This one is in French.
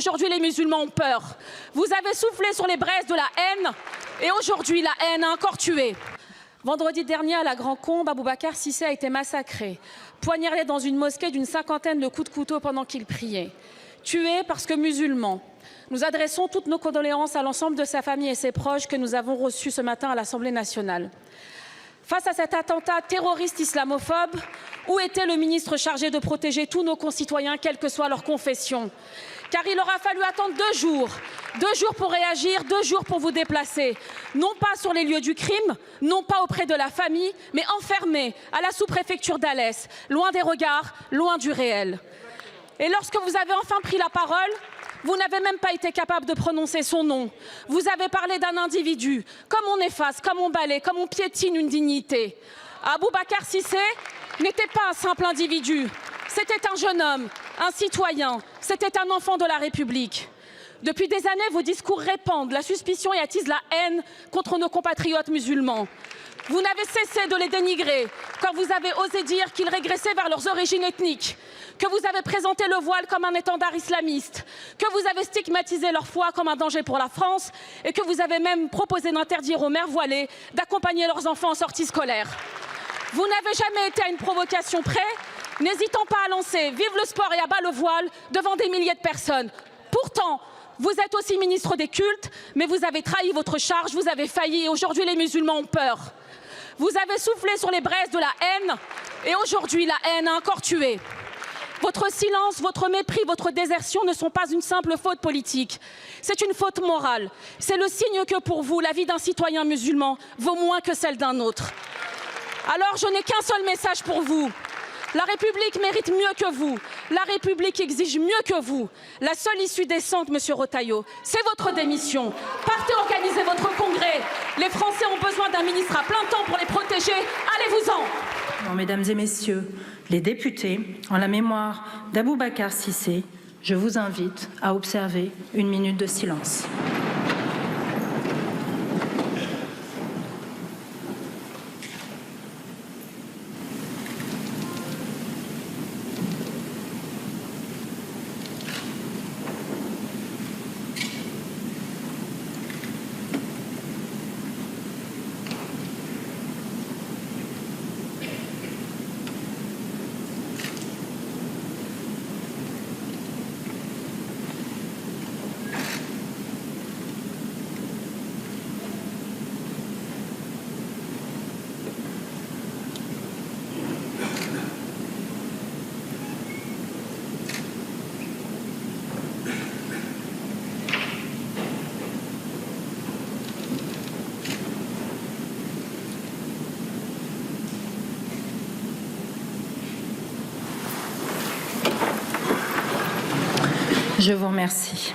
aujourd'hui les musulmans ont peur. Vous avez soufflé sur les braises de la haine et aujourd'hui la haine a encore tué. Vendredi dernier, à la Grand Combe, Aboubacar Cissé a été massacré, poignardé dans une mosquée d'une 50aine de coups de couteau pendant qu'il priait. Tué parce que musulman. Nous adressons toutes nos condoléances à l'ensemble de sa famille et ses proches que nous avons reçus ce matin à l'Assemblée nationale. Face à cet attentat terroriste islamophobe, où était le ministre chargé de protéger tous nos concitoyens, quelle que soit leur confession? Car il aura fallu attendre 2 jours. 2 jours pour réagir, 2 jours pour vous déplacer. Non pas sur les lieux du crime, non pas auprès de la famille, mais enfermés à la sous-préfecture d'Alès, loin des regards, loin du réel. Et lorsque vous avez enfin pris la parole, vous n'avez même pas été capable de prononcer son nom. Vous avez parlé d'un individu, comme on efface, comme on balaie, comme on piétine une dignité. Aboubacar Cissé n'était pas un simple individu. C'était un jeune homme, un citoyen, c'était un enfant de la République. Depuis des années, vos discours répandent la suspicion et attisent la haine contre nos compatriotes musulmans. Vous n'avez cessé de les dénigrer quand vous avez osé dire qu'ils régressaient vers leurs origines ethniques, que vous avez présenté le voile comme un étendard islamiste, que vous avez stigmatisé leur foi comme un danger pour la France et que vous avez même proposé d'interdire aux mères voilées d'accompagner leurs enfants en sortie scolaire. Vous n'avez jamais été à une provocation près, n'hésitant pas à lancer « Vive le sport et abat le voile » devant des milliers de personnes. Pourtant, vous êtes aussi ministre des cultes, mais vous avez trahi votre charge, vous avez failli et aujourd'hui les musulmans ont peur. Vous avez soufflé sur les braises de la haine et aujourd'hui la haine a encore tué. Votre silence, votre mépris, votre désertion ne sont pas une simple faute politique. C'est une faute morale. C'est le signe que pour vous, la vie d'un citoyen musulman vaut moins que celle d'un autre. Alors je n'ai qu'un seul message pour vous. La République mérite mieux que vous. La République exige mieux que vous. La seule issue décente, Monsieur Retailleau, c'est votre démission. Partez organiser votre congrès. Les Français ont besoin d'un ministre à plein temps pour les protéger. Allez-vous-en. Mesdames et messieurs les députés, en la mémoire d'Aboubacar Cissé, je vous invite à observer 1 minute de silence. Je vous remercie.